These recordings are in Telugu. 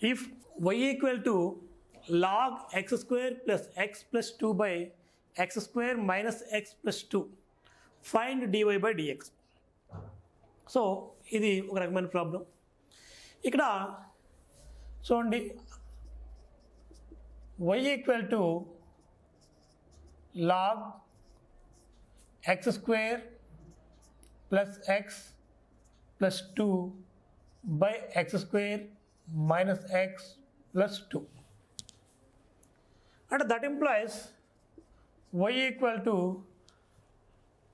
if y equal to log x square plus x plus 2 by x square minus x plus 2, find dy by dx. So ఇది ఒక రకమైన ప్రాబ్లం. ఇక్కడ చూడండి, y equal to log x square plus x plus 2 by x square minus x plus 2. And that implies y equal to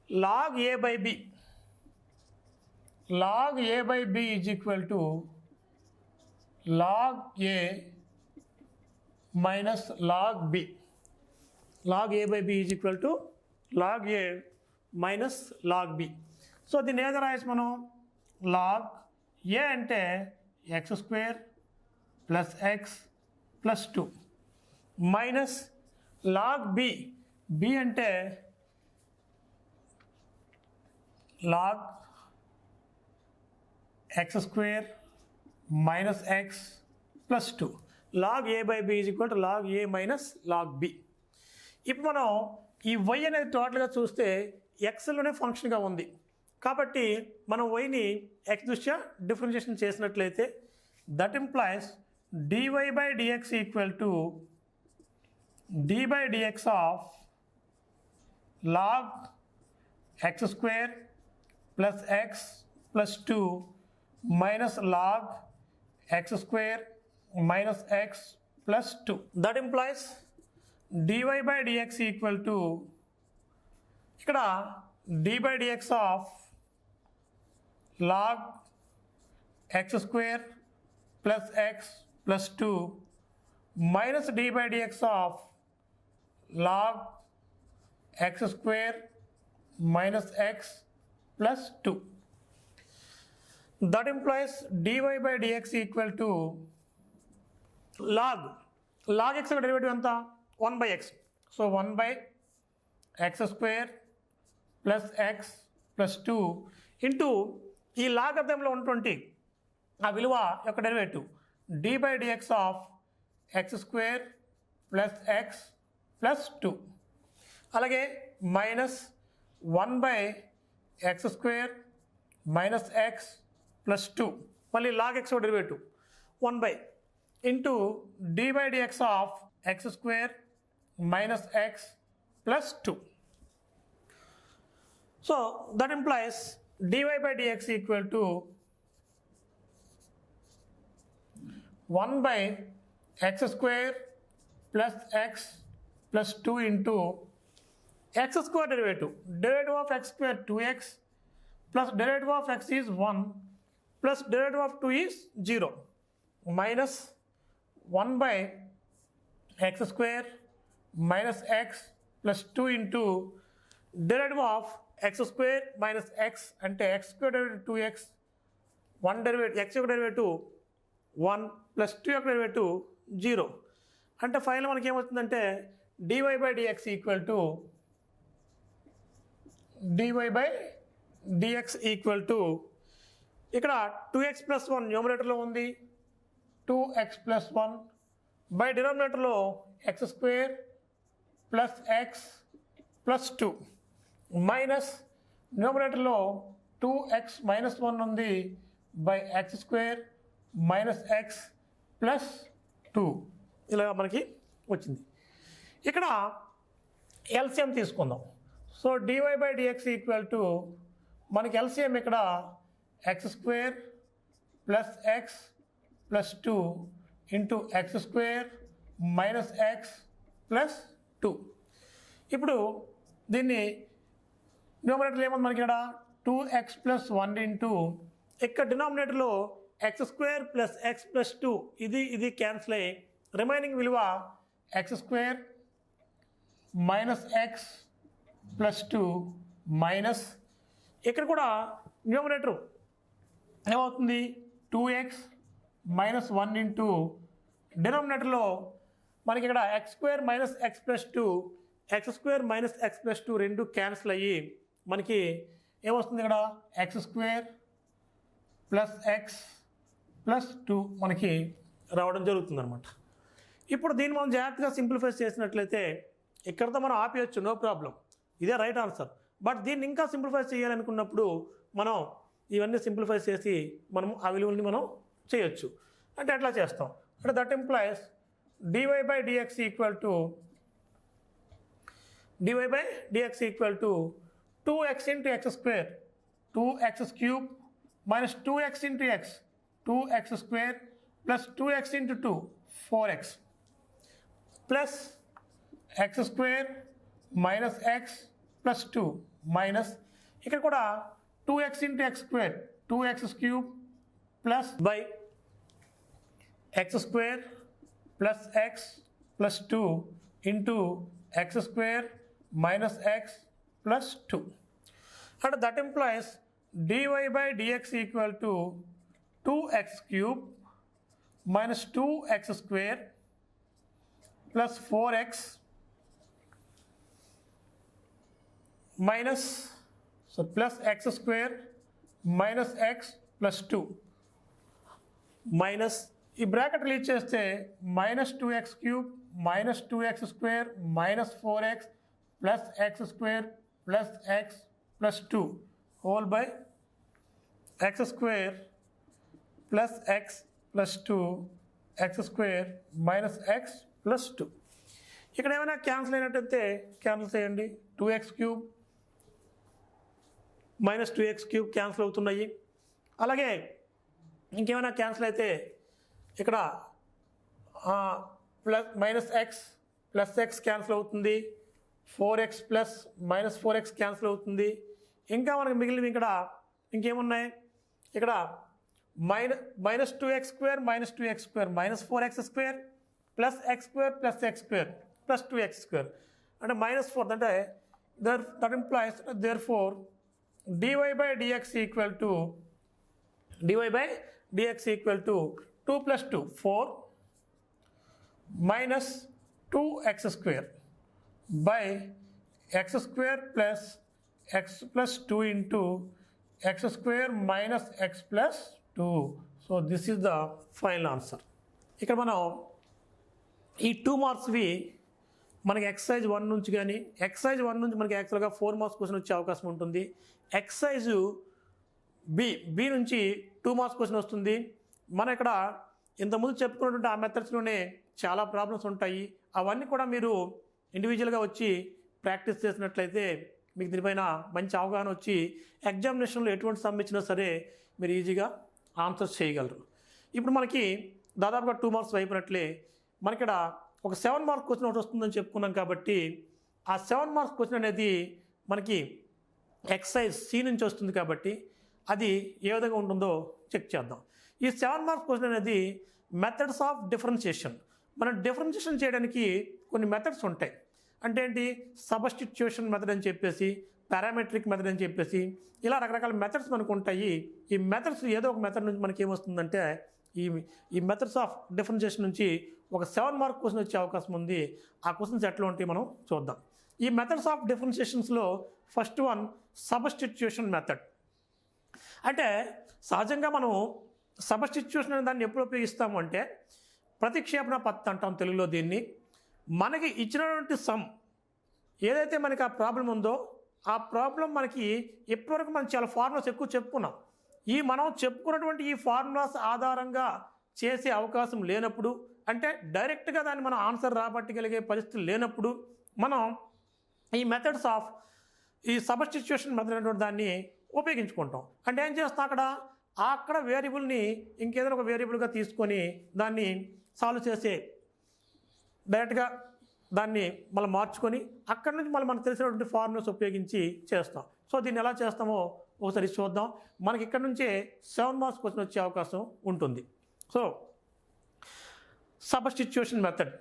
log a by b. Log a by b is equal to log a minus log b. Log a by b is equal to log a minus log b. So దీన్ని ఏదో రాయొచ్చు మనం, log a అంటే x square plus X plus 2 minus log b అంటే log x square minus X plus 2. log a by b is equal to log a minus log b. ఇప్పుడు మనం ఈ y అనేది టోటల్గా చూస్తే ఎక్స్లోనే ఫంక్షన్గా ఉంది కాబట్టి మనం వైని ఎక్స్ దృష్ట్యా డిఫరెన్షియేషన్ చేసినట్లయితే that implies dy by dx equal to d by dx of log x square plus X plus 2 minus log x square minus X plus 2. That implies dy by dx equal to ఇక్కడ d by dx of log x square plus x plus 2 minus d by dx of log x square minus x plus 2. That implies dy by dx equal to log x derivative anta 1 by x. So 1 by x square plus x plus 2 into ఈ లాగర్థంలో ఉన్నటువంటి ఆ విలువ యొక్క derivative d by dx of x square plus X plus 2 అలాగే minus 1 by X square minus X plus 2 మళ్ళీ log X derivative 1 by into d by dx of x square minus X plus 2. So that implies dy by dx equal to 1 by x square plus x plus 2 into x square derivative of x square 2x plus derivative of x is 1 plus derivative of 2 is 0 minus 1 by x square minus x plus 2 into derivative of x square minus x అంటే x square derivative 2x 1 derivative x యొక్క డెరివేటివ్ 1 ప్లస్ 2 యొక్క డెరివేటివ్ 0 అంటే ఫైనల్ మనకి ఏమవుతుందంటే dy by dx equal to ఇక్కడ 2x ప్లస్ 1 న్యూమరేటర్లో ఉంది 2x ప్లస్ 1 బై డినామినేటర్లో x square plus X plus 2 minus న్యూమరేటర్లో 2x మైనస్ 1 ఉంది by X square minus X plus 2 ఇలా మనకి వచ్చింది. ఇక్కడ ఎల్సిఎం తీసుకుందాం. So dy by dx equal to మనకి ఎల్సిఎం ఇక్కడ x square plus X plus 2 into x square minus X plus 2. ఇప్పుడు దీన్ని న్యూమరేటర్లో ఏముంది మనకి ఇక్కడ 2x ప్లస్ 1 ఇంటూ ఇక్కడ డినామినేటర్లో x square plus X plus 2 ఇది క్యాన్సిల్ అయ్యి రిమైనింగ్ విలువ x square minus X plus 2 minus ఇక్కడ కూడా న్యూమరేటర్ ఏమవుతుంది 2x మైనస్ 1 ఇంటూ డినామినేటర్లో మనకి ఇక్కడ x square minus X plus 2 X square minus X plus 2 రెండు క్యాన్సిల్ అయ్యి మనకి ఏమొస్తుంది ఇక్కడ x square plus X plus 2 మనకి రావడం జరుగుతుంది అనమాట. ఇప్పుడు దీన్ని మనం జాగ్రత్తగా సింప్లిఫై చేసినట్లయితే ఇక్కడితో మనం ఆపేయచ్చు, నో ప్రాబ్లం, ఇదే రైట్ ఆన్సర్. బట్ దీన్ని ఇంకా సింప్లిఫై చేయాలనుకున్నప్పుడు మనం ఇవన్నీ సింప్లిఫై చేసి మనం ఆ విలువల్ని మనం చేయొచ్చు. అంటే ఎట్లా చేస్తాం అంటే that implies dy/dx equal to 2x into x square, 2x cube minus 2x into x, 2x square plus 2x into 2, 4x plus x square minus x plus 2 minus ఇక్కడ కూడా 2x into x square, 2x cube plus by x square plus x plus 2 into x square minus x plus 2. And that implies dy/dx equal to 2x cube minus 2x square plus 4x minus plus x square minus x plus 2 minus ఈ బ్రాకెట్ రిలీజ్ చేస్తే minus 2x cube minus 2x square minus 4x plus x square plus x plus 2 whole by x square plus x plus 2 x square minus x plus 2. ఇక్కడ ఏమైనా క్యాన్సిల్ అయినట్టయితే క్యాన్సిల్ చేయండి. 2x cube minus 2x cube cancel అవుతున్నాయి. అలాగే ఇంకేమైనా క్యాన్సిల్ అయితే ఇక్కడ plus minus X plus X cancel అవుతుంది. 4x plus minus 4x cancel అవుతుంది. ఇంకా మనకు మిగిలినవి ఇక్కడ ఇంకేమున్నాయి, ఇక్కడ minus 2x square minus 2x square minus 4x square plus x square plus x square plus 2x square అంటే -4. అంటే that implies therefore dy/dx equal to 2 plus 2 4 minus 2x square by x square plus x plus 2 into x square minus x plus 2. So this is the final answer. ఇక్కడ మనం ఈ 2 మార్క్స్వి మనకి ఎక్సర్సైజ్ 1 నుంచి కానీ ఎక్సర్సైజ్ 1 నుంచి మనకి యాక్చువల్గా 4 మార్క్స్ క్వశ్చన్ వచ్చే అవకాశం ఉంటుంది. ఎక్సర్సైజ్ బి నుంచి 2 మార్క్స్ క్వశ్చన్ వస్తుంది. మనం ఇక్కడ ఇంతకుముందు చెప్పుకున్నటువంటి ఆ మెథడ్స్లోనే చాలా ప్రాబ్లమ్స్ ఉంటాయి. అవన్నీ కూడా మీరు ఇండివిజువల్గా వచ్చి ప్రాక్టీస్ చేసినట్లయితే మీకు దీనిపైన మంచి అవగాహన వచ్చి ఎగ్జామినేషన్లో ఎటువంటి సమ్ ఇచ్చినా సరే మీరు ఈజీగా ఆన్సర్స్ చేయగలరు. ఇప్పుడు మనకి దాదాపుగా 2 మార్క్స్ అయిపోయినట్లే మనకి ఇక్కడ ఒక 7 మార్క్స్ క్వశ్చన్ ఒకటి వస్తుందని చెప్పుకున్నాం. కాబట్టి ఆ 7 మార్క్స్ క్వశ్చన్ అనేది మనకి ఎక్సర్సైజ్ సి నుంచి వస్తుంది. కాబట్టి అది ఏ విధంగా ఉంటుందో చెక్ చేద్దాం. ఈ 7 మార్క్స్ క్వశ్చన్ అనేది మెథడ్స్ ఆఫ్ డిఫరెన్షియేషన్. మనం డిఫరెన్షియేషన్ చేయడానికి కొన్ని మెథడ్స్ ఉంటాయి. అంటే ఏంటి, సబ్స్టిట్యూషన్ మెథడ్ అని చెప్పేసి, పారామెట్రిక్ మెథడ్ అని చెప్పేసి ఇలా రకరకాల మెథడ్స్ మనకు ఉంటాయి. ఈ మెథడ్స్ ఏదో ఒక మెథడ్ నుంచి మనకి ఏమొస్తుందంటే ఈ మెథడ్స్ ఆఫ్ డిఫరెన్షియేషన్ నుంచి ఒక 7 మార్క్ క్వశ్చన్ వచ్చే అవకాశం ఉంది. ఆ క్వశ్చన్స్ ఎట్లా ఉంటాయి మనం చూద్దాం. ఈ మెథడ్స్ ఆఫ్ డిఫరెన్షియేషన్స్లో ఫస్ట్ వన్ సబ్స్టిట్యూషన్ మెథడ్. అంటే సహజంగా మనం సబ్స్టిట్యూషన్ అనే దాన్ని ఎప్పుడు ఉపయోగిస్తాము అంటే ప్రతిక్షేపణ పద్ధతి అంటాం తెలుగులో దీన్ని. మనకి ఇచ్చినటువంటి సమ్ ఏదైతే మనకి ఆ ప్రాబ్లం ఉందో ఆ ప్రాబ్లం మనకి ఇప్పటివరకు మనం చాలా ఫార్ములాస్ ఎక్కువ చెప్పుకున్నాం. మనం చెప్పుకున్నటువంటి ఈ ఫార్ములాస్ ఆధారంగా చేసే అవకాశం లేనప్పుడు, అంటే డైరెక్ట్గా దాన్ని మనం ఆన్సర్ రాబట్టగలిగే పరిస్థితి లేనప్పుడు మనం ఈ మెథడ్స్ ఆఫ్ ఈ సబ్స్టిట్యూషన్ మెథడ్ అనేటువంటి దాన్ని ఉపయోగించుకుంటాం. అంటే ఏం చేస్తాం, అక్కడ వేరియబుల్ని ఇంకేదైనా ఒక వేరియబుల్గా తీసుకొని దాన్ని సాల్వ్ చేసే డైరెక్ట్గా దాన్ని మళ్ళీ మార్చుకొని అక్కడి నుంచి మళ్ళీ మనకు తెలిసినటువంటి ఫార్ములాస్ ఉపయోగించి చేస్తాం. సో దీన్ని ఎలా చేస్తామో ఒకసారి చూద్దాం. మనకి ఇక్కడ నుంచే 7 మార్క్స్ క్వశ్చన్ వచ్చే అవకాశం ఉంటుంది. So substitution method.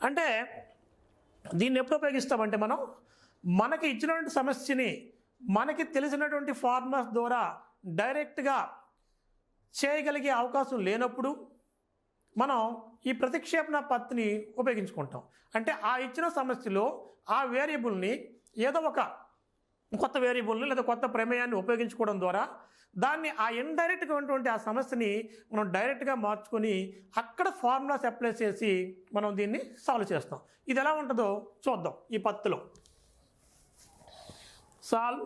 అంటే దీన్ని ఎప్పుడు ఉపయోగిస్తామంటే మనకి ఇచ్చినటువంటి సమస్యని మనకి తెలిసినటువంటి ఫార్ములాస్ ద్వారా డైరెక్ట్గా చేయగలిగే అవకాశం లేనప్పుడు మనం ఈ ప్రతిక్షేపణ పద్ధతిని ఉపయోగించుకుంటాం. అంటే ఆ ఇచ్చిన సమస్యలో ఆ వేరియబుల్ని ఏదో ఒక కొత్త వేరియబుల్ని లేదా కొత్త ప్రమేయాన్ని ఉపయోగించుకోవడం ద్వారా దాన్ని ఆ ఇండైరెక్ట్గా ఉన్నటువంటి ఆ సమస్యని మనం డైరెక్ట్గా మార్చుకొని అక్కడ ఫార్ములాస్ అప్లై చేసి మనం దీన్ని సాల్వ్ చేస్తాం. ఇది ఎలా ఉంటుందో చూద్దాం ఈ పద్ధతిలో. Solve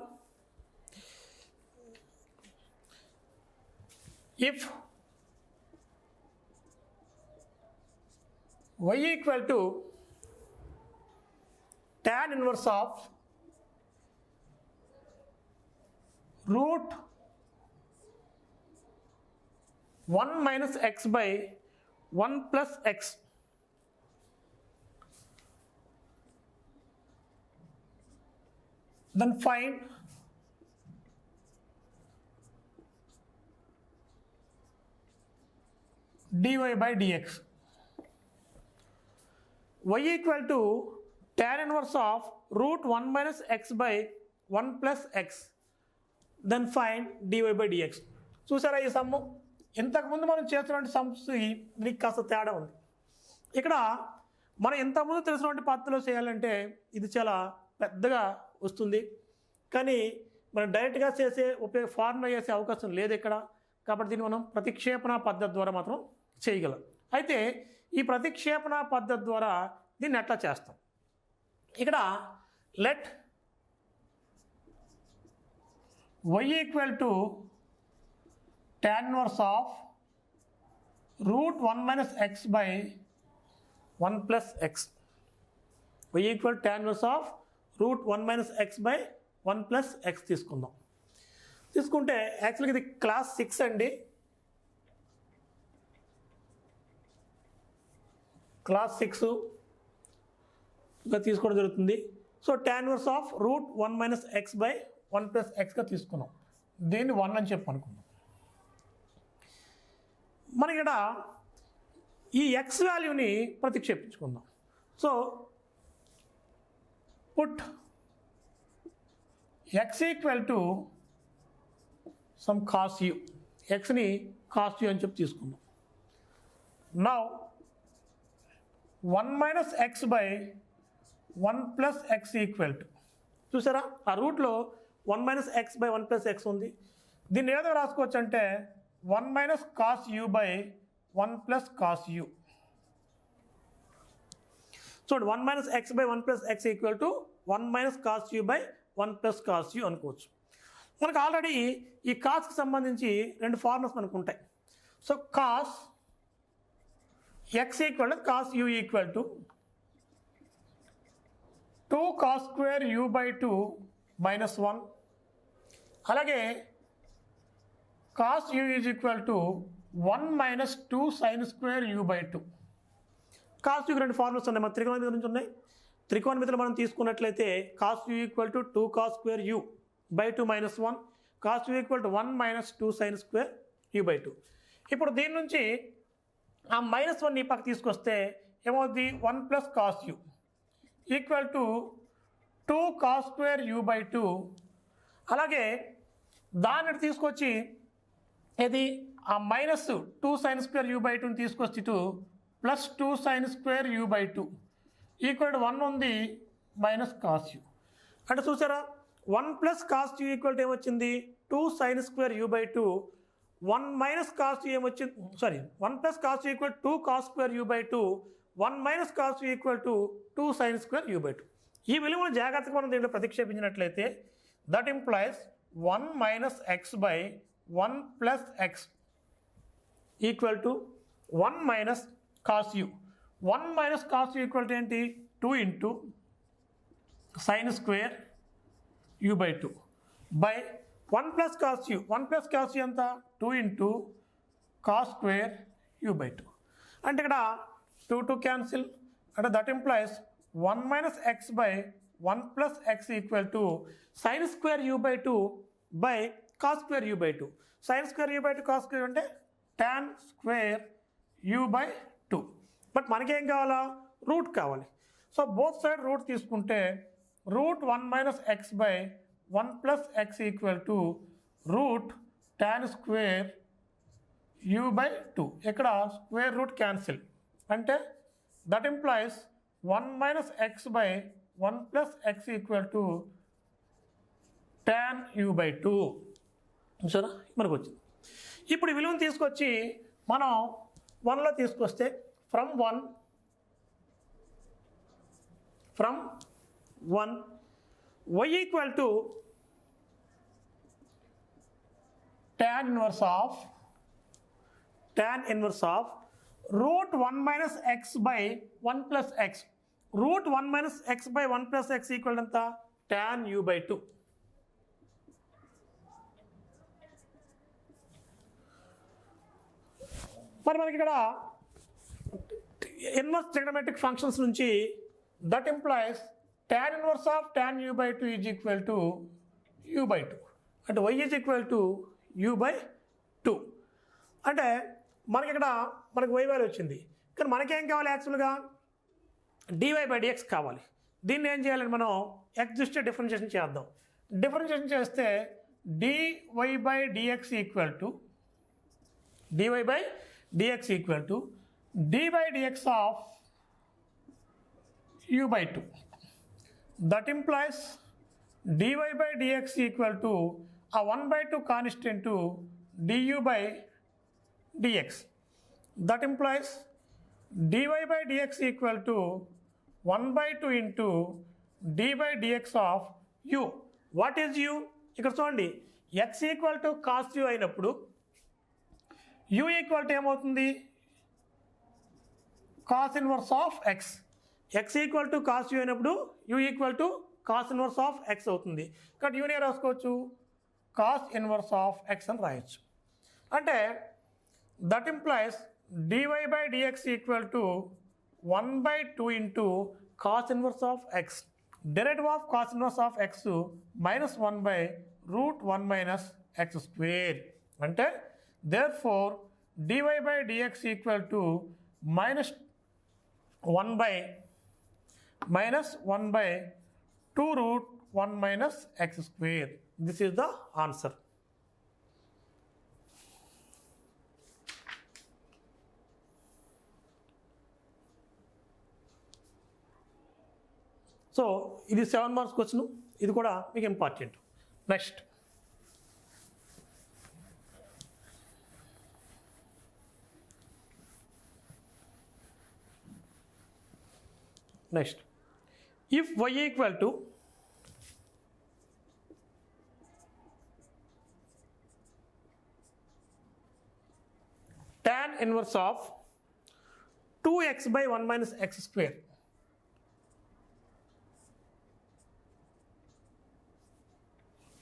if y equal to tan inverse of root 1 minus x by 1 plus x, then find dy by dx. Y equal to tan inverse of root 1 minus x by 1 plus x, then find dy by dx. చూసారా ఈ సమ్ము? ఇంతకుముందు మనం చేస్తున్నటువంటి సమ్స్ దీనికి కాస్త తేడా ఉంది. ఇక్కడ మనం ఇంతకుముందు తెలిసినటువంటి పద్ధతిలో చేయాలంటే ఇది చాలా పెద్దగా వస్తుంది, కానీ మనం డైరెక్ట్గా చేసే ఫార్ములా చేసే అవకాశం లేదు ఇక్కడ. కాబట్టి దీన్ని మనం ప్రతిక్షేపణ పద్ధతి ద్వారా మాత్రం చేయగలం. అయితే ఈ ప్రతిక్షేపణ పద్ధతి ద్వారా దీన్ని ఎట్లా చేస్తాం? ఇక్కడ let y equal to tan inverse of root 1 minus X by 1 plus X. y equal tan inverse of root 1 minus X by 1 plus X తీసుకుందాం. తీసుకుంటే యాక్చువల్గా ఇది క్లాస్ 6 అండి. క్లాస్ 6గా తీసుకోవడం జరుగుతుంది. So tan inverse of root 1 minus X by 1 plus ఎక్స్గా తీసుకున్నాం. దీన్ని 1 అని చెప్పి అనుకున్నాం. మనకి ఇక్కడ ఈ ఎక్స్ వాల్యూని ప్రతిక్షేపించుకుందాం. So put x equal to some cos u, ఎక్స్ని కాస్ యూ అని చెప్పి తీసుకుందాం. Now 1 minus X by 1 plus X equal to, చూసారా ఆ రూట్లో 1 minus X by 1 plus x ఉంది. దీన్ని ఏదో రాసుకోవచ్చు అంటే 1 minus cos u by 1 plus cos u. చూడండి 1 minus X by 1 plus X equal to 1 minus cos u by 1 plus cos you అనుకోవచ్చు. మనకు ఆల్రెడీ ఈ కాస్కి సంబంధించి 2 ఫార్ములాస్ మనకు ఉంటాయి. So cos x equal cos u equal to 2 cos square u by 2 minus 1. అలాగే cos u is equal to 1 minus 2 sine square u by 2. Cos యూకి 2 ఫార్ములాస్ ఉన్నాయి, మన త్రికోణమితి నుంచి ఉన్నాయి. త్రికోణమితిలో మనం తీసుకున్నట్లయితే cos u equal to 2 cos square u by 2 minus 1, cos u equal to 1 minus 2 sine square u by 2. ఇప్పుడు దీని నుంచి ఆ మైనస్ 1 ఈ పక్క తీసుకొస్తే ఏమవుతుంది? 1 plus cos u equal to 2 cos square you by 2. అలాగే దాన్ని తీసుకొచ్చి ఇది ఆ minus 2 sine square you by 2ని తీసుకొచ్చి 2 plus 2 sine square you by 2 equal to 1 ఉంది మైనస్ కాస్ యూ. అంటే చూసారా 1 plus cos u equal to ఏమొచ్చింది? 2 sine square you by 2. 1 minus cos you ఏమొచ్చింది? 1 plus cos u equal 2 cos square you by 2. 1 minus cos u equal to 2 sine square you by 2. ఈ విలువను జాగ్రత్తగా మనం దీంట్లో ప్రతిక్షేపించినట్లయితే that implies 1 minus X by 1 plus X equal to 1 minus cos u. 1 minus cos u equal to ఏంటి? 2 into sine square you by 2 by 1 plus cos u. 1 plus cos u ఎంత? 2 into cos square you by 2. అంటే ఇక్కడ 2 క్యాన్సిల్. అంటే that implies 1 minus X by 1 plus X equal to sine square you by 2 by cos square you by 2. Sine square you by 2 cos square అంటే tan square you by 2. But మనకేం కావాలా? రూట్ కావాలి. సో బోత్ సైడ్ రూట్ తీసుకుంటే root 1 minus X by 1 plus X equal to root tan square u/2. ఇక్కడ స్క్వేర్ రూట్ క్యాన్సిల్ అంటే that implies 1 - x/1 + x = tan u/2. సరే మనకు వచ్చింది. ఇప్పుడు ఈ విలువను తీసుకొచ్చి మనం 1లో తీసుకొస్తే from 1 y = tan inverse of √1 - x/1 + x. √1 - x/1 + x = ఎంత? tan u/2. మరి మనకి ఇక్కడ ఇన్వర్స్ ట్రిగనోమెట్రిక్ ఫంక్షన్స్ నుంచి that implies tan inverse of tan u/2 is equal to u/2. అంటే y is equal to u/2. అంటే మనకి ఇక్కడ మనకు y వాల్యూ వచ్చింది, కానీ మనకేం కావాలి? యాక్చువల్గా dy/dx కావాలి. దీన్ని ఏం చేయాలంటే మనం x దృష్ట్యా డిఫరెన్షియేషన్ చేద్దాం. డిఫరెన్షియేషన్ చేస్తే dy/dx equal to d/dx of u/2. That implies dy/dx equal to a 1/2 constant to du/dx. That implies dy/dx equal to 1/2 into d/dx of u. What is u? ఇక్కడ చూడండి, x = cos u అయినప్పుడు u = ఏమవుతుంది? cos inverse of x. x = cos u అయినప్పుడు u = cos inverse of x అవుతుంది. కాబట్టి యూనే రాసుకోవచ్చు, cos inverse of x అని రాయొచ్చు. అంటే that implies dy/dx equal to 1/2 into cos inverse of x. Derivative of cos inverse of x -1/√1 - x². అంటే therefore dy/dx equal to -1/2√1 - x². This is the answer. So ఇది 7 మార్క్స్ క్వశ్చన్, ఇది కూడా మీకు important. Next if y equal to tan inverse of 2x/1 - x².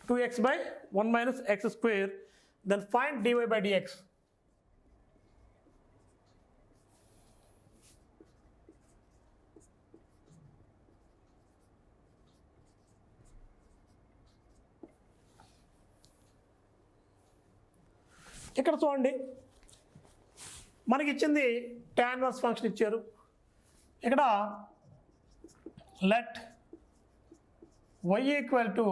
2x/1 - x², then find dy/dx. ఇక్కడ చూడండి, మనకి ఇచ్చింది tan inverse ఫంక్షన్ ఇచ్చారు. ఇక్కడ let y equal to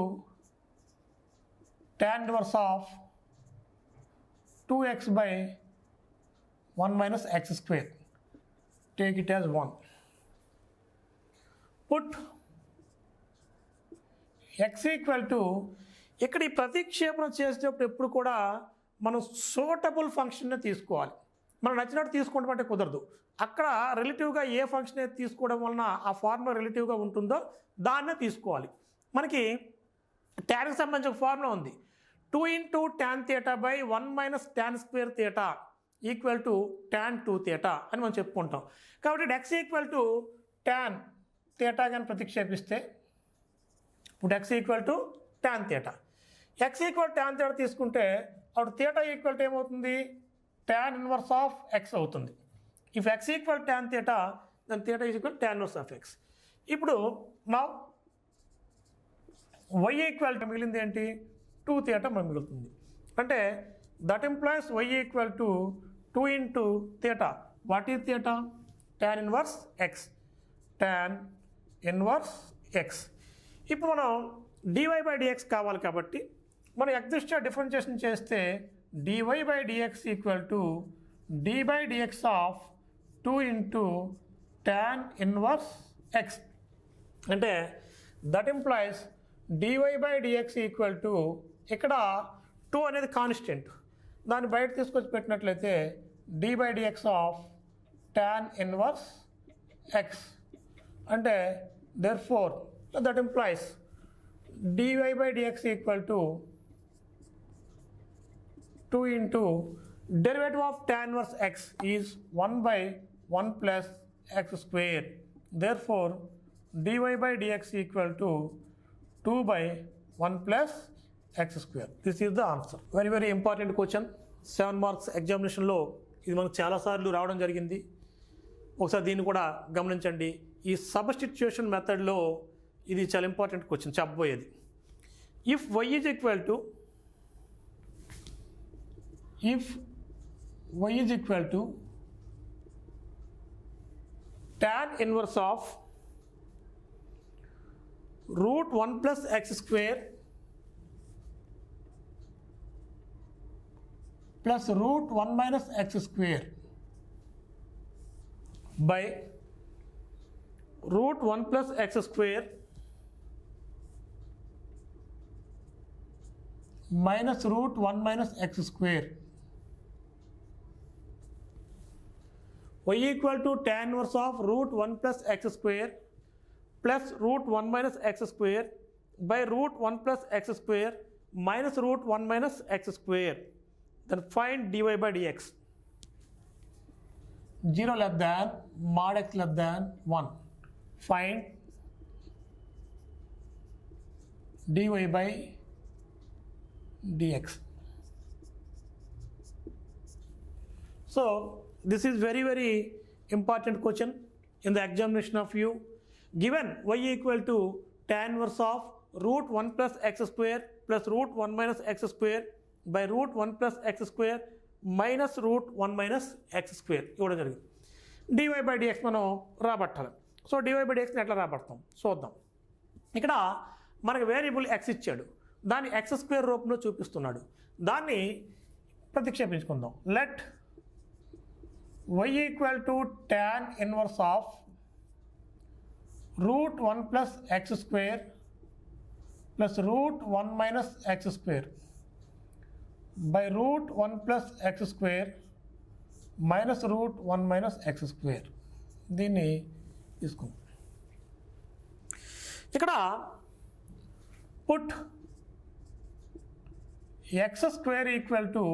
tan inverse of 2x/1 - x². Take it as 1. Put x equal to, ఇక్కడ ఈ ప్రతిక్షేపణ చేసేటప్పుడు ఎప్పుడు కూడా మనం సూటబుల్ ఫంక్షన్నే తీసుకోవాలి. మనం నచ్చినట్టు తీసుకుంటామంటే కుదరదు. అక్కడ రిలేటివ్గా ఏ ఫంక్షన్ అయితే తీసుకోవడం వలన ఆ ఫార్ములా రిలేటివ్గా ఉంటుందో దాన్నే తీసుకోవాలి. మనకి ట్యాన్కి సంబంధించిన ఫార్ములా ఉంది, 2 into tan θ/1 - tan² θ equal to tan 2θ అని మనం చెప్పుకుంటాం. కాబట్టి x = tan θ కానీ ప్రతిక్షేపిస్తే ఇప్పుడు x = tan θ. x = tan θ తీసుకుంటే అప్పుడు θ = ఏమవుతుంది? tan inverse of x అవుతుంది. If x = tan θ, then θ = tan inverse of x. ఇప్పుడు నా y = మిగిలింది ఏంటి? 2θ మనకు మిగులుతుంది. అంటే that implies y = 2 into θ. What is θ? tan inverse x. tan inverse x. ఇప్పుడు మనం dy/dx కావాలి కాబట్టి మనం x దృష్ట్యా డిఫరెన్షియేషన్ చేస్తే dy by dx equal to d by dx of 2 into tan inverse x. అంటే that implies dy by dx equal to ఇక్కడ 2 అనేది కాన్స్టెంట్, దాన్ని బయట తీసుకొచ్చి పెట్టినట్లయితే d by dx of tan inverse x. అంటే therefore that implies dy by dx equal to 2 into derivative of tan inverse x is 1 by 1 plus x square. Therefore dy by dx equal to 2 by 1 plus x square. This is the answer. Very very important question. 7 marks ఎగ్జామినేషన్లో ఇది మనకు చాలాసార్లు రావడం జరిగింది. ఒకసారి దీన్ని కూడా గమనించండి. ఈ సబ్స్టిట్యూషన్ మెథడ్లో ఇది చాలా ఇంపార్టెంట్ క్వశ్చన్ చెప్పబోయేది. If y is equal to tan inverse of root 1 plus x square plus root 1 minus x square by root 1 plus x square minus root 1 minus x square, y equal to tan inverse of root 1 plus x square plus root 1 minus x square by root 1 plus x square minus root 1 minus x square. Then find dy by dx. 0 less than mod x less than 1. Find dy by dx. So this is very very important question in the examination of you. Given y equal to tan inverse of root 1 plus x square plus root 1 minus x square by root 1 plus x square minus root 1 minus x square ఇవ్వడం జరిగింది. dy by dx మనం రాబట్టాలి. సో dy by dx ఎట్లా రాబడతాం చూద్దాం. ఇక్కడ మనకు వేరియబుల్ x ఇచ్చాడు, దాన్ని x స్క్వేర్ రూపంలో చూపిస్తున్నాడు, దాన్ని ప్రతిక్షేపించుకుందాం. Let y equal to tan inverse of root 1 plus x square plus root 1 minus x square by root 1 plus x square minus root 1 minus x square. దీన్ని తీసుకుందాం. ఇక్కడ put x square equal to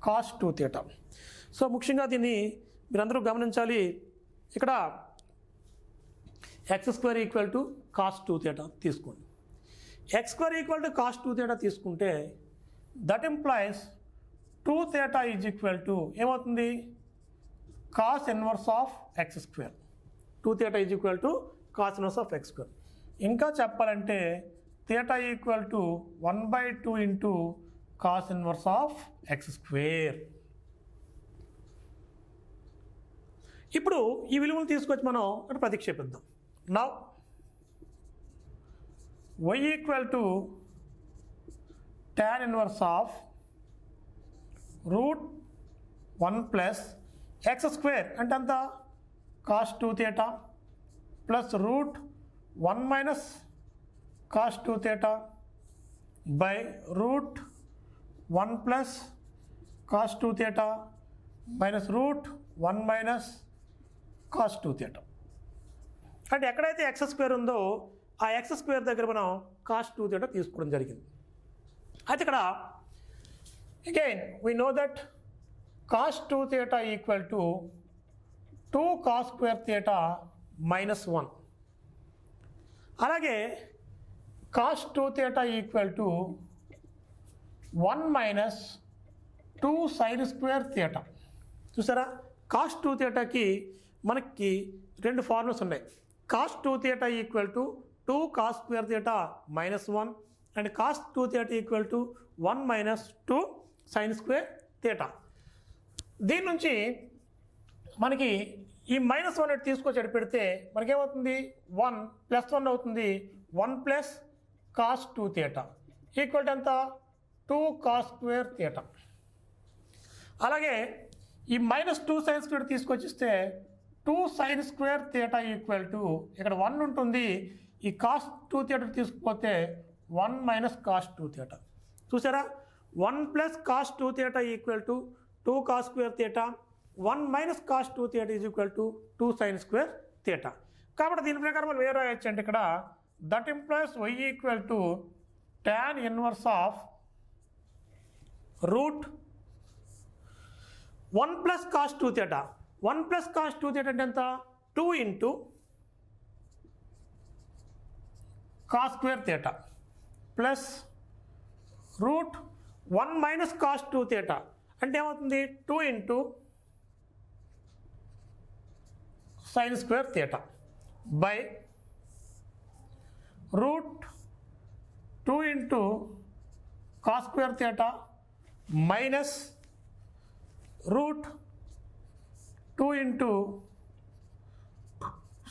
cos 2 theta. So ముఖ్యంగా దీన్ని మీరందరూ గమనించాలి. ఇక్కడ x square equal to cos 2 theta తీసుకోండి. x square equal to cos 2 theta తీసుకుంటే that implies 2 theta is equal to ఏమవుతుంది cos inverse of x square. 2 theta is equal to cos inverse of x square. ఇంకా చెప్పాలంటే theta equal to 1/2 into cos inverse of x square. ఇప్పుడు ఈ విలువలు తీసుకొచ్చి మనం అక్కడ ప్రతిక్షేపిద్దాం. Now y equal to tan inverse of root 1 plus x square అంటే అంత cos 2 theta plus root 1 minus cos 2 theta by root 1 plus cos 2 theta minus root 1 minus cos 2 theta. అంటే ఎక్కడైతే x స్క్వేర్ ఉందో ఆ x స్క్వేర్ దగ్గర మనం cos 2 theta తీసుకోవడం జరిగింది. అయితే ఇక్కడ again we know that cos 2 theta equal to 2 cos square theta minus 1. అలాగే cos 2 theta equal to 1 minus 2 sin square theta. చూసారా, cos 2 thetaకి మనకి రెండు ఫార్ములాస్ ఉన్నాయి. cos 2 theta equal to 2 cos square theta minus 1 and cos 2 theta equal to 1 minus 2 sin square theta. దీని నుంచి మనకి ఈ మైనస్ 1 తీసుకొచ్చి పెడితే మనకేమవుతుంది 1 ప్లస్ 1 అవుతుంది. 1 plus cos 2 theta equal to ఎంత 2 cos square theta. అలాగే ఈ -2 sin square తీసుకొచ్చిస్తే 2 sin square theta equal to ఇక్కడ 1 ఉంటుంది, ఈ cos 2 theta తీసుకుపోతే 1 minus cos 2 theta. చూసారా, 1 plus cos 2 theta equal to 2 cos square theta, 1 minus cos 2 theta is equal to 2 sin square theta. కాబట్టి దీని ప్రకారం మనం ఏం రాయొచ్చు అంటే ఇక్కడ that implies y equal to tan inverse of root 1 plus cos 2 theta. 1 plus cos 2 theta అంటే ఎంత? 2 into cos square theta plus root 1 minus cos 2 theta అంటే ఏమవుతుంది? 2 into sin square theta by root 2 into cos square theta minus root 2 into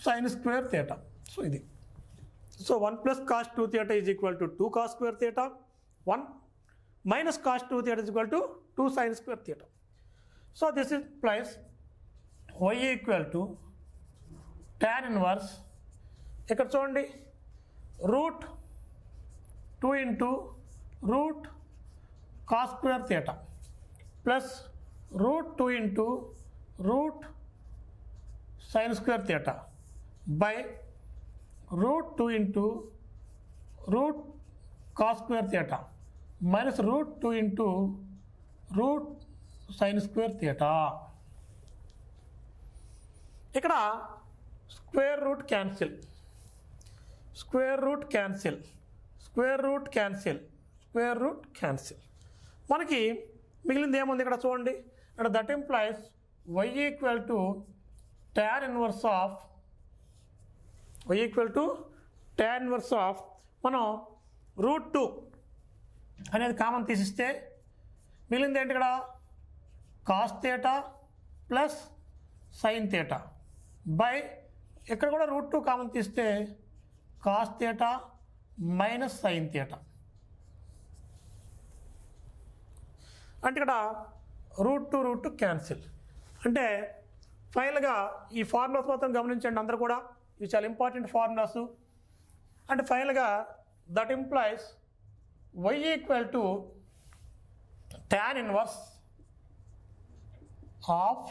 sin square theta. So ఇది, so 1 plus cos 2 theta is equal to 2 cos square theta, 1 minus cos 2 theta is equal to 2 sin square theta. So this implies y equal to tan inverse, ఇక్కడ చూడండి, route 2 into root cos square theta plus root 2 into root sin square theta by root 2 into root cos square theta minus root 2 into root sin square theta. ఇక్కడ square root cancel, square root cancel, square root cancel, square root cancel. మనకి మిగిలింది ఏముంది ఇక్కడ చూడండి, ఇక్కడ that implies y equal to tan inverse of, y equal to tan inverse of, మనం రూట్ 2 అనేది కామన్ తీసిస్తే మిగిలింది ఏంటి ఇక్కడ? Cos theta plus sine theta by, ఇక్కడ కూడా రూట్ 2 కామన్ తీస్తే cos theta minus sine theta. అంటే ఇక్కడ రూట్ 2 క్యాన్సిల్. అంటే ఫైనల్గా ఈ ఫార్ములాస్ మొత్తం గమనించండి అందరూ కూడా, ఇవి చాలా ఇంపార్టెంట్ ఫార్ములాస్. అంటే ఫైనల్గా that implies y equal to tan inverse of,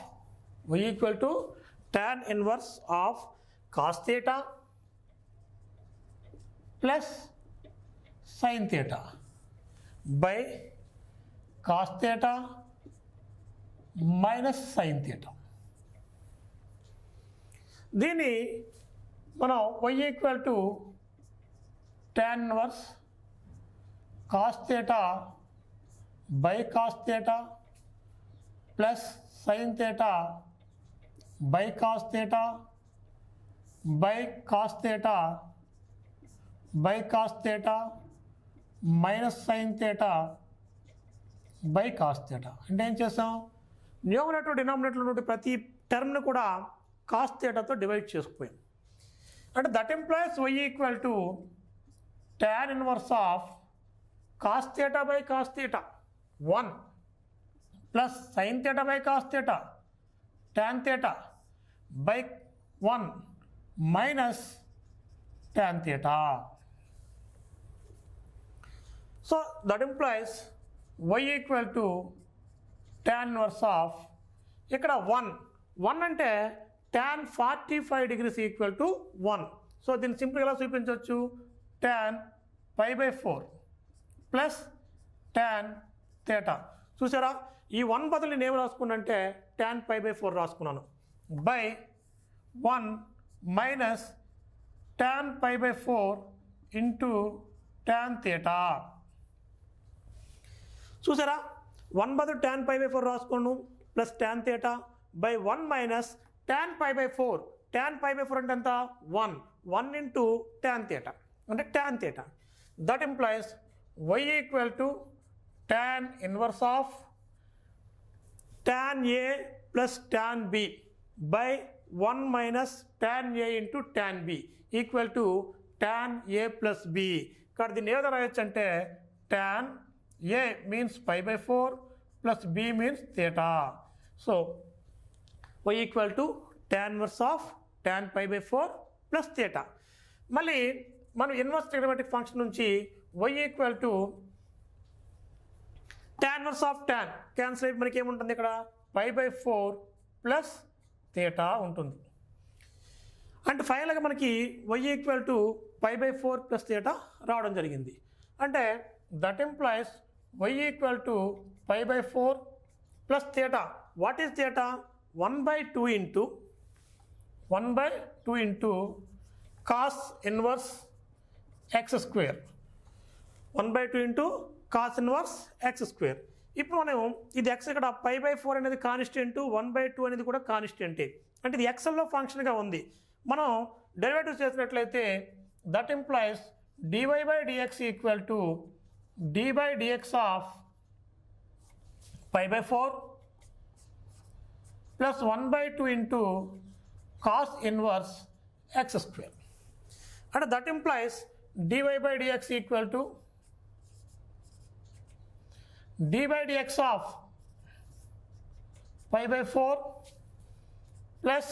y equal to tan inverse of cos theta plus sin theta by cos theta minus sin theta. దీన్ని మనం y equal to tan inverse cos theta by cos theta plus sin theta by cos theta by cos theta by cos theta minus sin theta by cos theta. అంటే ఏం చేస్తాం, న్యూమరేటర్ డినామినేటర్ నుండి ప్రతి టర్మ్ను కూడా కాస్ థీటాతో డివైడ్ చేసుకుపోయాం. అంటే that implies y equal to tan inverse of cos theta by cos theta 1 plus sin theta by cos theta tan theta by 1 minus tan theta. So that implies y equal to tan inverse of, ఇక్కడ 1 అంటే tan 45 degrees equal to 1. So దీన్ని సింపుల్గా ఎలా చూపించవచ్చు, tan pi by 4 plus tan theta. చూసారా, ఈ 1 బదులు నేను ఏం రాసుకున్నానంటే tan pi by 4 రాసుకున్నాను, by 1 minus tan pi by 4 into tan theta. చూసారా, 1 బదులు tan pi by 4 రాసుకున్నాను plus tan theta by 1 minus tan pi by 4. tan pi by 4 అంటే ఎంత? 1 ఇంటూ tan theta అంటే tan theta. That implies y equal to tan inverse of tan a plus tan b by 1 minus tan a into tan b equal to tan a plus b. ఇక్కడ దీన్ని ఏదో రాయొచ్చు అంటే tan A means pi by 4 plus B means theta. So y equal to tan inverse of tan pi by 4 plus theta. మళ్ళీ మనం ఇన్వర్స్ ట్రిగ్నోమెట్రిక్ ఫంక్షన్ నుంచి y equal to tan inverse of tan cancel అయిపోయి మనకి ఏముంటుంది ఇక్కడ pi by 4 ప్లస్ theta ఉంటుంది. అంటే ఫైనల్గా మనకి y equal to pi by 4 plus theta రావడం జరిగింది. అంటే that implies y equal to pi by 4 plus theta. What is theta? 1/2 into cos inverse x square. 1/2 into cos inverse x square. ఇప్పుడు మనం ఇది x ఇక్కడ pi by 4 అనేది కాన్స్టెంట్, 1/2 అనేది కూడా కాన్స్టెంటే. అంటే ఇది ఎక్సెల్లో ఫంక్షన్గా ఉంది. మనం డెరివేటివ్ చేసినట్లయితే that implies dy by dx equal to d by dx of pi by 4 plus 1/2 into cos inverse x square. అంటే that implies dy by dx equal to d by dx of pi by 4 plus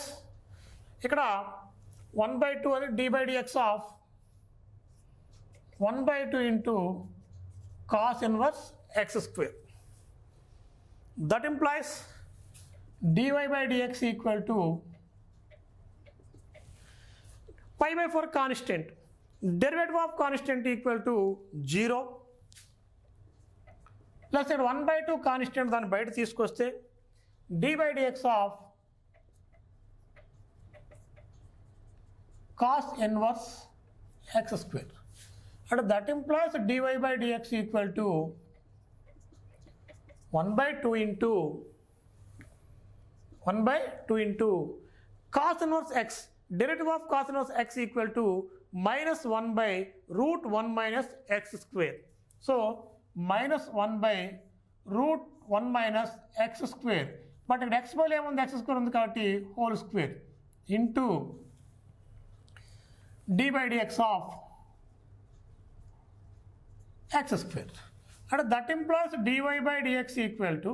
ఇక్కడ 1/2 అని d by dx of 1/2 into cos inverse x square. That implies dy by dx equal to pi by 4 constant, derivative of constant equal to 0 plus ఇక్కడ 1/2 కాన్స్టెంట్ దాన్ని బయట తీసుకొస్తే d by dx of cos inverse x square. అంటే that implies dy by dx equal to 1/2 into cos inverse x, derivative of cos inverse x equal to -1/√1 minus x square. So -1/√1 minus x square. But ఇక్కడ x బదులు ఏముంది, x స్క్వేర్ ఉంది కాబట్టి whole square into d by dx of x square. అంటే that implies dy by dx equal to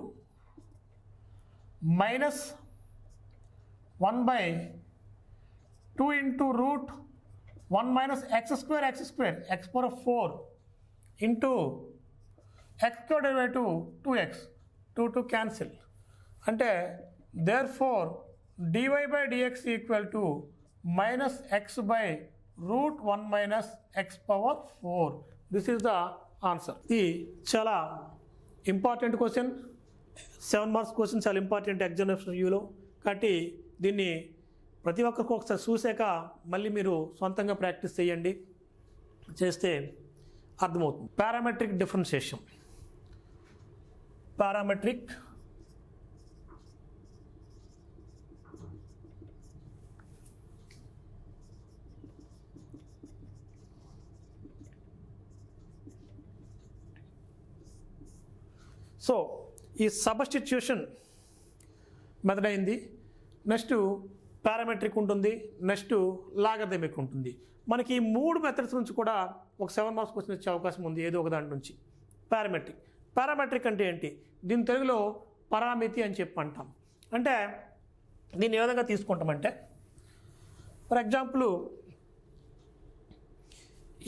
-1/2 into √1 minus x square x power 4 into x square derivative 2x, 2 cancel. అంటే therefore dy by dx equal to -x/√1 minus x power 4. This is the answer. ఇది చాలా ఇంపార్టెంట్ క్వశ్చన్, 7 మార్క్స్ క్వశ్చన్, చాలా ఇంపార్టెంట్ ఎగ్జామినేషన్ రివ్యూలో. కాబట్టి దీన్ని ప్రతి ఒక్కరికి ఒకసారి చూసాక మళ్ళీ మీరు సొంతంగా ప్రాక్టీస్ చేయండి, చేస్తే అర్థమవుతుంది. Parametric differentiation. పారామెట్రిక్ సో ఈ సబ్స్టిట్యూషన్ మెథడ్ అయింది. నెక్స్ట్ పారామెట్రిక్ ఉంటుంది, నెక్స్ట్ లాగరిథమిక్ ఉంటుంది. మనకి ఈ 3 మెథడ్స్ నుంచి కూడా ఒక 7 మార్క్స్ క్వశ్చన్ వచ్చే అవకాశం ఉంది ఏదో ఒక దాని నుంచి. పారామెట్రిక్ అంటే ఏంటి? దీని తెలుగులో పరామితి అని చెప్పి అంటాం. అంటే దీన్ని ఏ విధంగా తీసుకుంటామంటే, for example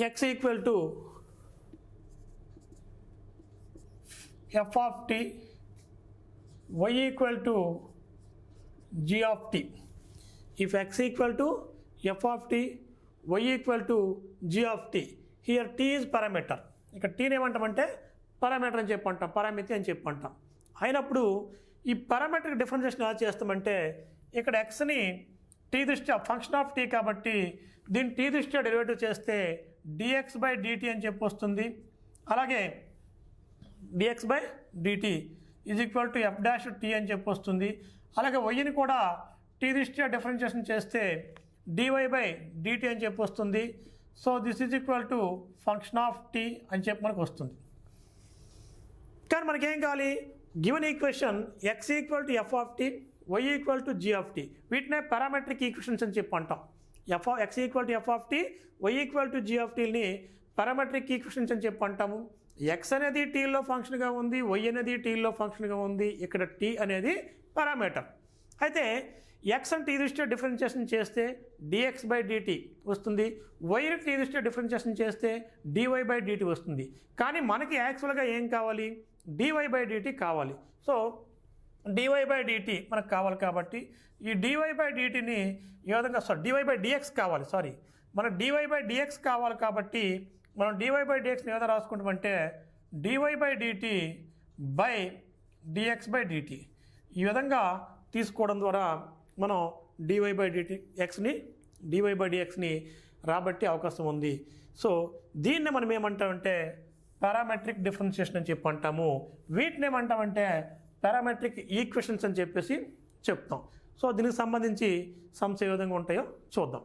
x equal to f of t, y equal to g of t. If x equal to f of t, y equal to g of t, here t is parameter. ఇక్కడ t ఏమంటామంటే పారామీటర్ అని చెప్పంటాం, పరామితి అని చెప్పంటాం. అయినప్పుడు ఈ పారామెట్రిక్ డిఫరెన్షియేషన్ ఎలా చేస్తామంటే, ఇక్కడ xని t దృష్ట్యా ఫంక్షన్ ఆఫ్ t కాబట్టి దీన్ని t దృష్ట్యా డెరివేటివ్ చేస్తే dx/dt అని చెప్పి వస్తుంది. అలాగే dx/dt is equal to f' t అని చెప్పి వస్తుంది. అలాగే వైని కూడా t దృష్ట్యా డిఫరెన్షియేషన్ చేస్తే dy/dt అని చెప్పి వస్తుంది. So this is equal to function of t అని చెప్పి మనకు వస్తుంది. కానీ మనకేం కావాలి? Given equation x equal to f of t, y equal to g of t, వీటినే పారామెట్రిక్ ఈక్వేషన్స్ అని చెప్పి అంటాం. x equal to f of t, y equal to g of tని పారామెట్రిక్ ఈక్వేషన్స్ అని చెప్పి అంటాము. ఎక్స్ అనేది టీలో ఫంక్షన్గా ఉంది, వై అనేది టీలో ఫంక్షన్గా ఉంది. ఇక్కడ టీ అనేది పారామీటర్. అయితే ఎక్స్ అని టీ దృష్ట్యా డిఫరెన్షియేషన్ చేస్తే డిఎక్స్ బై డిటి వస్తుంది, వైని టీ దృష్ట్యా డిఫరెన్షియేషన్ చేస్తే డివై బై డిటి వస్తుంది. కానీ మనకి యాక్చువల్గా ఏం కావాలి, డివై బై డిటి కావాలి. సో డివై బై డిటి మనకు కావాలి కాబట్టి ఈ డివై బై డిటిని ఏ విధంగా డివై బై డిఎక్స్ కావాలి, మనకు డివై బై డిఎక్స్ కావాలి కాబట్టి మనం డివై బై డిఎక్స్ని ఏ విధంగా రాసుకుంటామంటే dy by dt by dx by dt ఈ విధంగా తీసుకోవడం ద్వారా మనం డివై బై డిటి ఎక్స్ని డివై బై డిఎక్స్ని రాబట్టి అవకాశం ఉంది. సో దీన్ని మనం ఏమంటామంటే పారామెట్రిక్ డిఫరెన్షియేషన్ అని చెప్పి అంటాము. వీటిని ఏమంటామంటే పారామెట్రిక్ ఈక్వేషన్స్ అని చెప్పేసి చెప్తాం. సో దీనికి సంబంధించి సమ్స్ ఏ విధంగా ఉంటాయో చూద్దాం.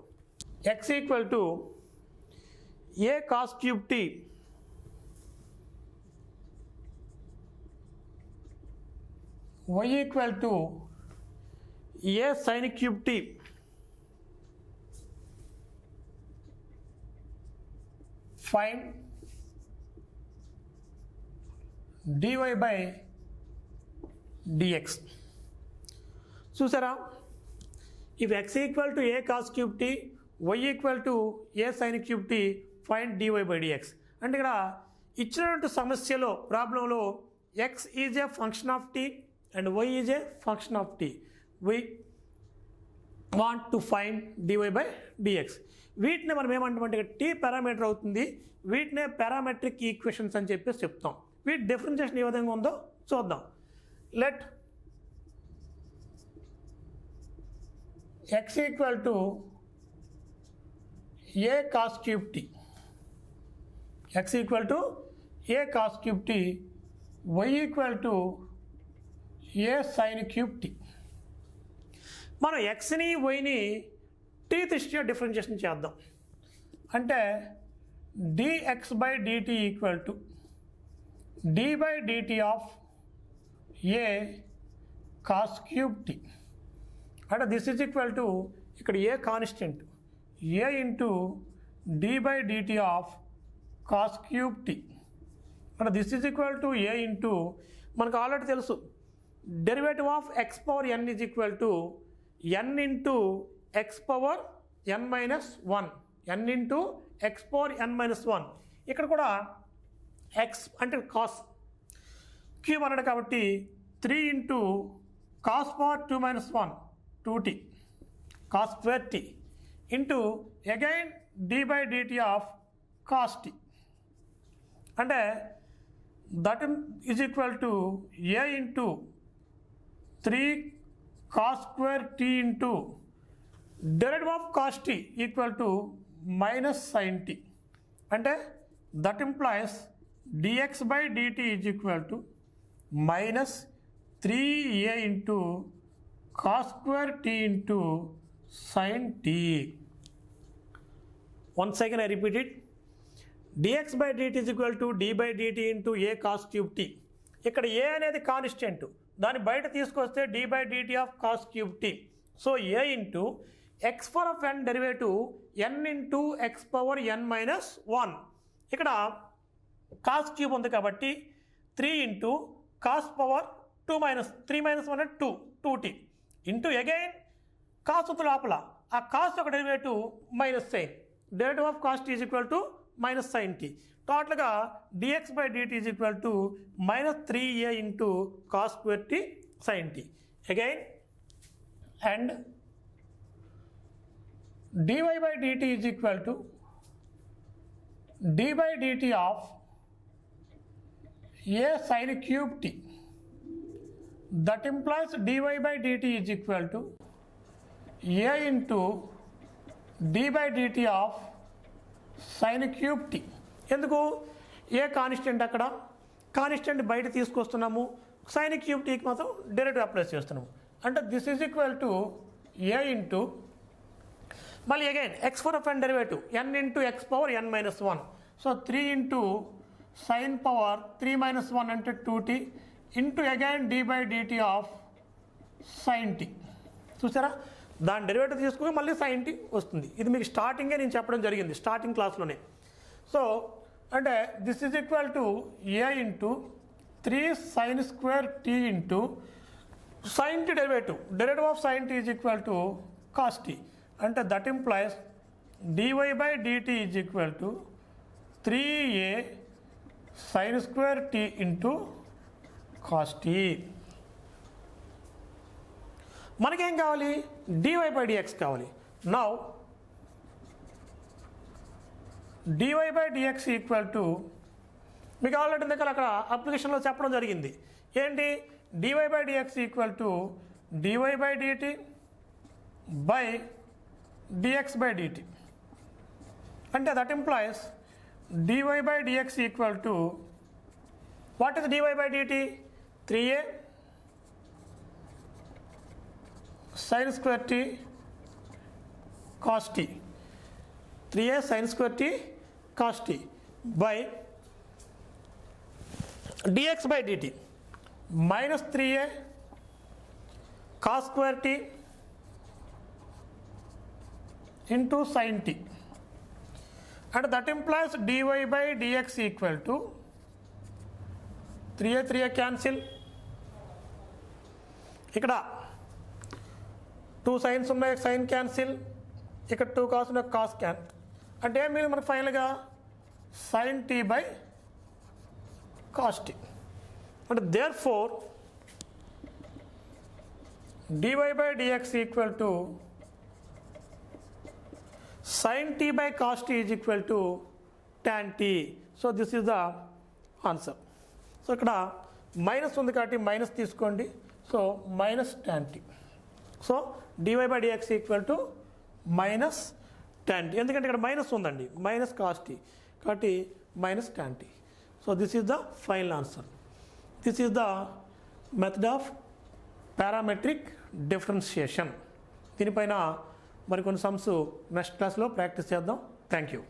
X equal to a cos cube t y equal to a sine cube t find dy by dx. చూసారా, if x equal to a cos cube t y equal to a sine cube t find dy by dx అంటే ఇక్కడ ఇచ్చినటువంటి సమస్యలో ప్రాబ్లంలో x is a function of t and y is a function of t. We want to find dy by dx. వీటిని మనం ఏమంటామంటే టీ పారామీటర్ అవుతుంది. వీటినే పారామెట్రిక్ ఈక్వేషన్స్ అని చెప్పేసి చెప్తాం. వీటి డిఫరెన్షియేషన్ ఏ విధంగా ఉందో చూద్దాం. Let x equal to a cos cube t, x equal to a cos cube t, y equal to a sine cube t. మనం ఎక్స్ని వైని టీ దృష్ట్యా డిఫరెన్షియేషన్ చేద్దాం. అంటే dx by dt equal to d by dt of a cos cube t. అంటే దిస్ ఈజ్ ఈక్వల్ టు ఇక్కడ a constant a into d by dt of cos cube t. అంటే this is equal to a into మనకు ఆల్రెడీ తెలుసు derivative of x power n is equal to n into x power n minus one, n into x power n minus one. ఇక్కడ కూడా ఎక్స్ అంటే కాస్ క్యూబ్ అన్నాడు కాబట్టి 3 into cos power 2 minus 1 2t cos square t into again d by dt of cos t. అంటే that is equal to a into 3 cos square t into derivative of cos t equal to minus sine t. అంటే that implies dx by dt is equal to minus 3a into cos square t into sine t. Once again I repeat it, dx by dt is equal to d by dt into a cos cube t. ఇక్కడ ఏ అనేది కాన్స్టెంట్, దాన్ని బయట తీసుకొస్తే d by dt of cos cube t. So a into x power of n derivative n into x power n minus 1. ఇక్కడ కాస్ క్యూబ్ ఉంది కాబట్టి 3 into cos power 2 minus 3 minus 1 అంటే 2t ఇంటూ అగైన్ కాస్ ఉంది లోపల, ఆ కాస్ ఒక derivative minus sine, derivative of cos t is equal to minus sine t. టోటల్గా dx by dt is equal to minus 3a into cos square t sine t. Again and dy by dt is equal to d by dt of a sin cube t. That implies dy by dt is equal to a into d by dt of sin cube t. ఎందుకు ఏ కాన్స్టెంట్ అక్కడ కాన్స్టెంట్ బయట తీసుకొస్తున్నాము, సైన్ క్యూబ్ టీకి మాత్రం డైరెక్ట్ అప్లై చేస్తున్నాము. అంటే this is equal to a into మళ్ళీ again x power of n derivative n into x power n minus 1. So 3 into sine power 3 minus 1 అంటే 2t into again d by dt of sine t. చూసారా, దాని డెరివేటివ్ తీసుకుని మళ్ళీ సైన్ టీ వస్తుంది. ఇది మీకు స్టార్టింగే నేను చెప్పడం జరిగింది స్టార్టింగ్ క్లాస్లోనే. సో అంటే this is equal to a into 3 sin square t into sin t derivative of sin t is equal to cos t. అంటే that implies dy by dt is equal to 3a sin square t into cos t. మనకేం కావాలి? dy by dx కావాలి. Now dy by dx equal to మీకు ఆల్రెడీ దగ్గర అక్కడ అప్లికేషన్లో చెప్పడం జరిగింది. ఏంటి? dy by dx equal to dy by dt by dx by dt. అంటే that implies dy by dx equal to what is dy by dt? 3a sin square t cos t, 3a sin square t cos t by dx by dt minus 3a cos square t into sin t. And that implies dy by dx equal to 3a cancel. ఇక్కడ 2 సైన్స్ ఉన్నాయి, సైన్ క్యాన్సిల్. ఇక్కడ 2 కాస్ ఉన్నాయి, కాస్ క్యాన్. అంటే ఏం మీద మనకు ఫైనల్గా sin t by cos t. అంటే therefore dy by dx equal to sin t by cos t is equal to tan t. So this is the answer. So ఇక్కడ మైనస్ ఉంది కాబట్టి మైనస్ తీసుకోండి. So minus tan t. So dy by dx equal to minus tan t. ఎందుకంటే ఇక్కడ మైనస్ ఉందండి, మైనస్ cos t కాబట్టి minus tan t. So this is the final answer. This is the method of parametric differentiation. దీనిపైన మరికొన్ని సమ్స్ నెక్స్ట్ క్లాస్లో ప్రాక్టీస్ చేద్దాం. Thank you.